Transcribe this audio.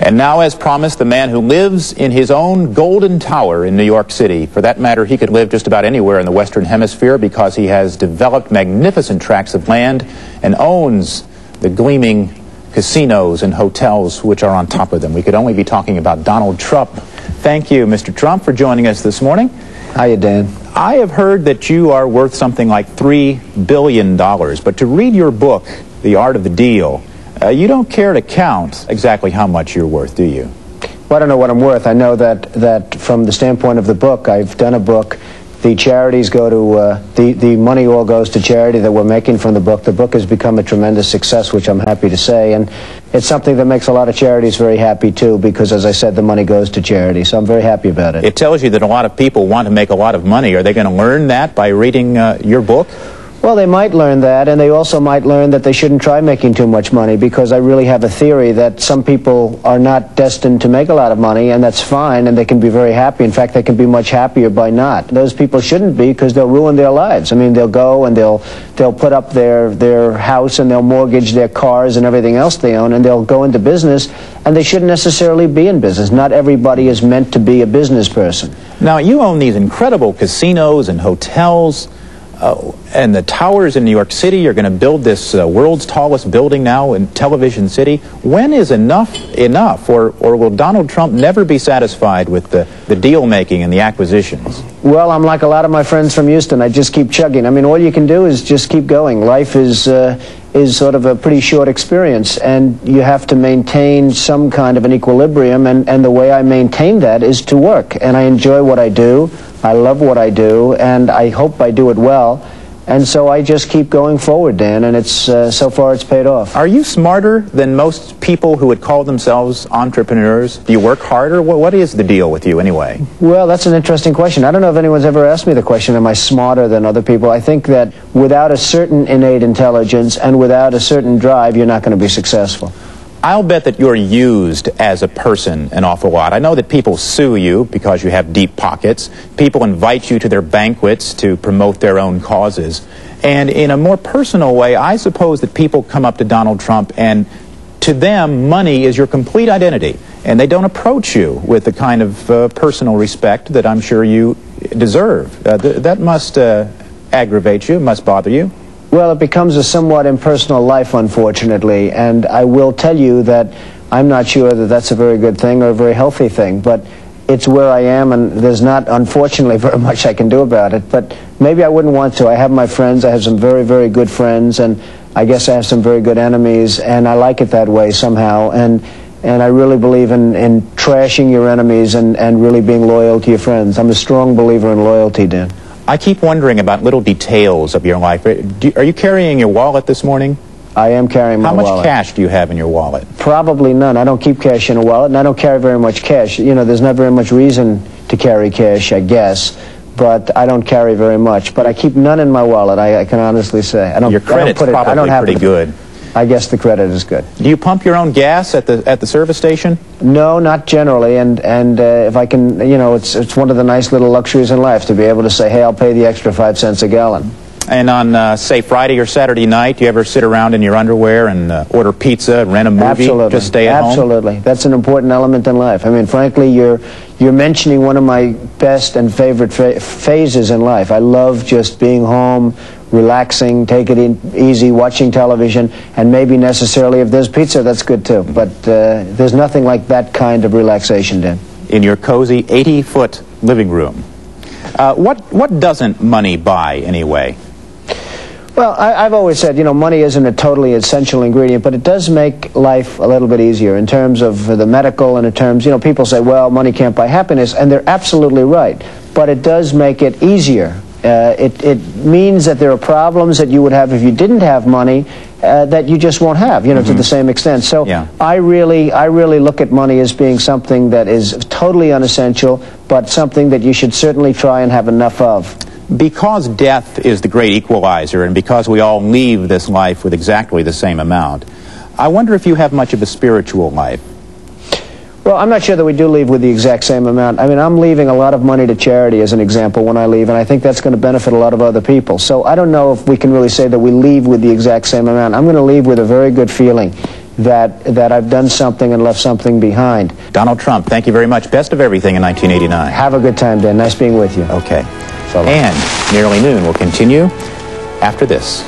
And now, as promised, the man who lives in his own golden tower in New York City. For that matter, he could live just about anywhere in the Western Hemisphere because he has developed magnificent tracts of land and owns the gleaming casinos and hotels which are on top of them. We could only be talking about Donald Trump. Thank you, Mr. Trump, for joining us this morning. Hiya, Dan. I have heard that you are worth something like $3 billion, but to read your book, The Art of the Deal, you don't care to count exactly how much you're worth, do you? Well, I don't know what I'm worth. I know that from the standpoint of the book, I've done a book. The charities go to, the money all goes to charity that we're making from the book. The book has become a tremendous success, which I'm happy to say, and it's something that makes a lot of charities very happy, too, because, as I said, the money goes to charity, so I'm very happy about it. It tells you that a lot of people want to make a lot of money. Are they going to learn that by reading your book? Well, they might learn that, and they also might learn that they shouldn't try making too much money, because I really have a theory that some people are not destined to make a lot of money, and that's fine, and they can be very happy. In fact, they can be much happier by not. Those people shouldn't be, because they'll ruin their lives. I mean, they'll go and they'll put up their house, and they'll mortgage their cars and everything else they own, and they'll go into business, and they shouldn't necessarily be in business. Not everybody is meant to be a business person. Now, you own these incredible casinos and hotels, and the towers in New York City. You're going to build this world's tallest building now in Television City. When is enough, or will Donald Trump never be satisfied with the deal-making and the acquisitions? Well, I'm like a lot of my friends from Houston. I just keep chugging. I mean, all you can do is just keep going. Life is sort of a pretty short experience, and you have to maintain some kind of an equilibrium, and the way I maintain that is to work. And I enjoy what I do. I love what I do, and I hope I do it well. And so I just keep going forward, Dan, and it's so far it's paid off. Are you smarter than most people who would call themselves entrepreneurs? Do you work harder? What is the deal with you anyway? Well, that's an interesting question. I don't know if anyone's ever asked me the question, am I smarter than other people? I think that without a certain innate intelligence and without a certain drive, you're not going to be successful. I'll bet that you're used as a person an awful lot. I know that people sue you because you have deep pockets. People invite you to their banquets to promote their own causes. And in a more personal way, I suppose that people come up to Donald Trump, and to them, money is your complete identity. And they don't approach you with the kind of personal respect that I'm sure you deserve. That must aggravate you, must bother you. Well, it becomes a somewhat impersonal life, unfortunately, and I will tell you that I'm not sure that that's a very good thing or a very healthy thing, but it's where I am, and there's not, unfortunately, very much I can do about it, but maybe I wouldn't want to. I have my friends. I have some very, very good friends, and I guess I have some very good enemies, and I like it that way somehow, and I really believe in trashing your enemies and really being loyal to your friends. I'm a strong believer in loyalty, Dan. I keep wondering about little details of your life. Are you carrying your wallet this morning? I am carrying my wallet. How much cash do you have in your wallet? Probably none. I don't keep cash in a wallet, and I don't carry very much cash. You know, there's not very much reason to carry cash, I guess, but I don't carry very much. But I keep none in my wallet, I can honestly say. Your credit's probably pretty good. I guess the credit is good. Do you pump your own gas at the service station? No, not generally, and if I can, you know, it's one of the nice little luxuries in life to be able to say, hey, I'll pay the extra 5 cents a gallon. And on, say, Friday or Saturday night, do you ever sit around in your underwear and order pizza, rent a movie, Absolutely. Just stay at home? Absolutely. That's an important element in life. I mean, frankly, you're mentioning one of my best and favorite phases in life. I love just being home, relaxing, take it easy, watching television, and maybe necessarily if there's pizza, that's good too. But there's nothing like that kind of relaxation, Dan. In your cozy 80-foot living room. What doesn't money buy anyway? Well, I've always said, you know, money isn't a totally essential ingredient, but it does make life a little bit easier in terms of the medical and in terms, you know, people say, well, money can't buy happiness, and they're absolutely right. But it does make it easier. It means that there are problems that you would have if you didn't have money that you just won't have, you know, to the same extent. So yeah. I really look at money as being something that is totally unessential, but something that you should certainly try and have enough of. Because death is the great equalizer, and because we all leave this life with exactly the same amount, I wonder if you have much of a spiritual life. Well, I'm not sure that we do leave with the exact same amount. I mean, I'm leaving a lot of money to charity, as an example, when I leave, and I think that's going to benefit a lot of other people. So I don't know if we can really say that we leave with the exact same amount. I'm going to leave with a very good feeling. that I've done something and left something behind. Donald Trump, thank you very much. Best of everything in 1989. Have a good time, Dan. Nice being with you. Okay. So long. And Nearly Noon will continue after this.